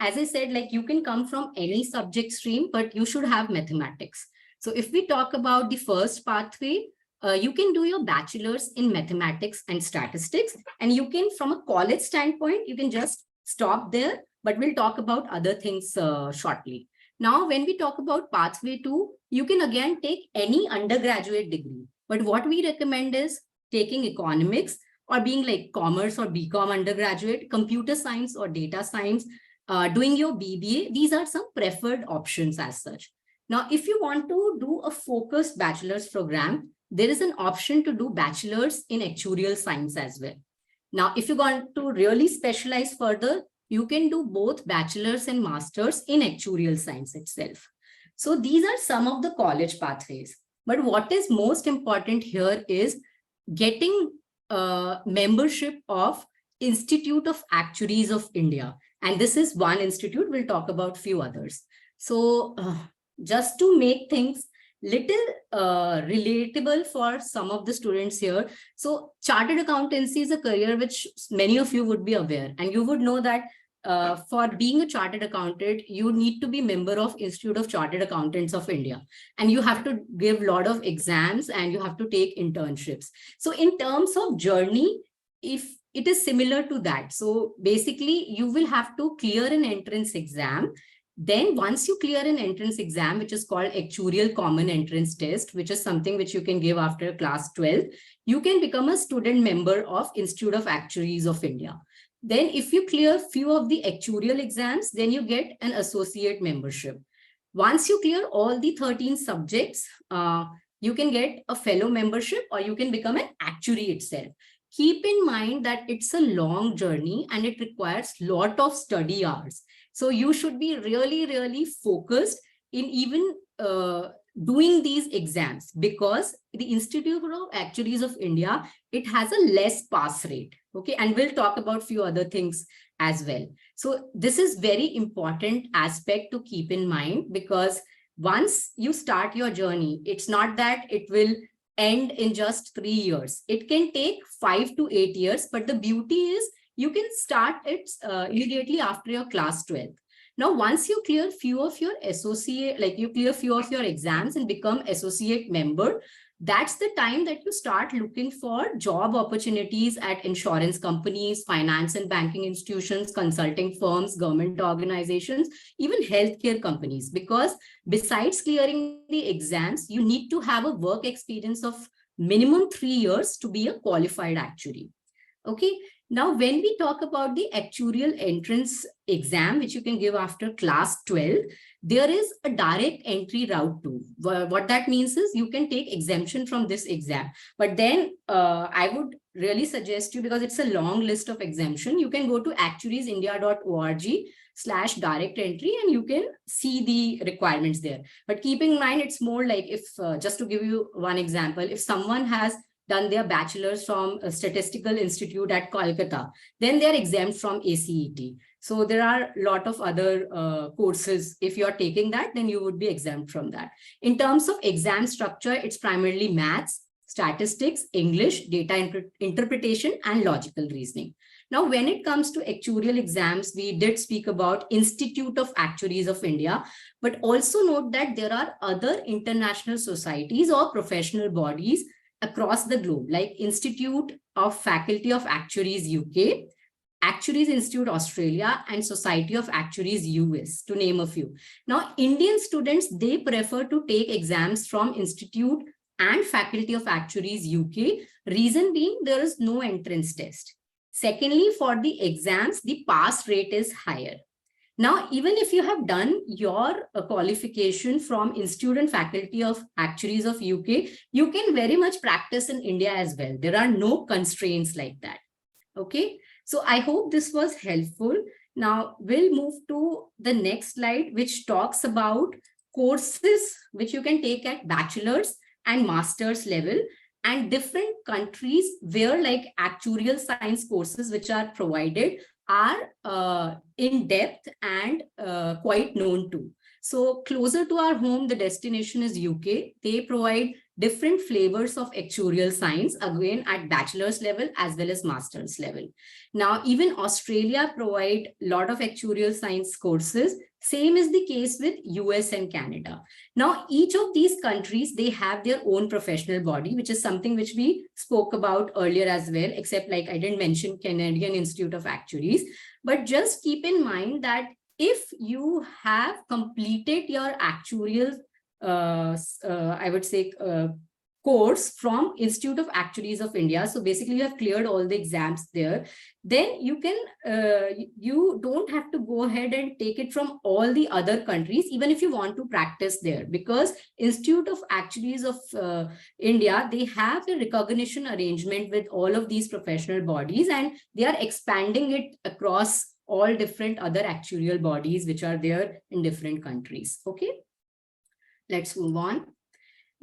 as I said, like you can come from any subject stream, but you should have mathematics. So if we talk about the first pathway, you can do your bachelor's in mathematics and statistics, and you can, from a college standpoint, you can just stop there, but we'll talk about other things shortly. Now, when we talk about pathway 2, you can again take any undergraduate degree. But what we recommend is taking economics or being like commerce or BCom undergraduate, computer science or data science, doing your BBA. These are some preferred options as such. Now, if you want to do a focused bachelor's program, there is an option to do bachelor's in actuarial science as well. Now, if you want to really specialize further, you can do both bachelor's and master's in actuarial science itself. So these are some of the college pathways. But what is most important here is getting membership of Institute of Actuaries of India. And this is one institute. We'll talk about few others. So just to make things little relatable for some of the students here. So chartered accountancy is a career which many of you would be aware, and you would know that for being a chartered accountant, you need to be member of Institute of Chartered Accountants of India, and you have to give a lot of exams and you have to take internships. So in terms of journey, if it is similar to that, so basically you will have to clear an entrance exam. Then once you clear an entrance exam, which is called Actuarial Common Entrance Test, which is something which you can give after class 12, you can become a student member of Institute of Actuaries of India. Then if you clear few of the actuarial exams, then you get an associate membership. Once you clear all the 13 subjects, you can get a fellow membership, or you can become an actuary itself. Keep in mind that it's a long journey and it requires a lot of study hours. So you should be really, really focused in even doing these exams, because the Institute of Actuaries of India, it has a less pass rate. Okay, and we'll talk about few other things as well. So this is very important aspect to keep in mind, because once you start your journey, it's not that it will end in just 3 years. It can take 5 to 8 years, but the beauty is you can start it immediately after your class 12. Now, once you clear few of your associate, like you clear few of your exams and become associate member, that's the time that you start looking for job opportunities at insurance companies, finance and banking institutions, consulting firms, government organizations, even healthcare companies. Because besides clearing the exams, you need to have a work experience of minimum 3 years to be a qualified actuary. Okay. Now, when we talk about the actuarial entrance exam, which you can give after class 12, there is a direct entry route too. What that means is you can take exemption from this exam. But then I would really suggest you, because it's a long list of exemption, you can go to actuariesindia.org/direct entry and you can see the requirements there. But keep in mind, it's more like if, just to give you one example, if someone has done their bachelor's from a statistical institute at Kolkata, then they're exempt from ACET. So there are a lot of other courses. If you're taking that, then you would be exempt from that. In terms of exam structure, it's primarily maths, statistics, English, data interpretation, and logical reasoning. Now, when it comes to actuarial exams, we did speak about Institute of Actuaries of India, but also note that there are other international societies or professional bodies across the globe, like Institute of Faculty of Actuaries UK, Actuaries Institute Australia, and Society of Actuaries US, to name a few. Now, Indian students, they prefer to take exams from Institute and Faculty of Actuaries UK. Reason being, there is no entrance test. Secondly, for the exams, the pass rate is higher. Now, even if you have done your qualification from Institute and Faculty of Actuaries of UK, you can very much practice in India as well. There are no constraints like that. Okay, so I hope this was helpful. Now, we'll move to the next slide, which talks about courses which you can take at bachelor's and master's level, and different countries where like actuarial science courses which are provided are in depth and quite known too. So closer to our home, the destination is UK. They provide different flavors of actuarial science, again at bachelor's level as well as master's level. Now, even Australia provide a lot of actuarial science courses. Same is the case with US and Canada. Now, each of these countries, they have their own professional body, which is something which we spoke about earlier as well, except like I didn't mention Canadian Institute of Actuaries. But just keep in mind that if you have completed your actuarial, I would say, course from Institute of Actuaries of India, so basically you have cleared all the exams there, then you can, you don't have to go ahead and take it from all the other countries, even if you want to practice there, because Institute of Actuaries of India, they have a recognition arrangement with all of these professional bodies, and they are expanding it across all different other actuarial bodies which are there in different countries. Okay, let's move on.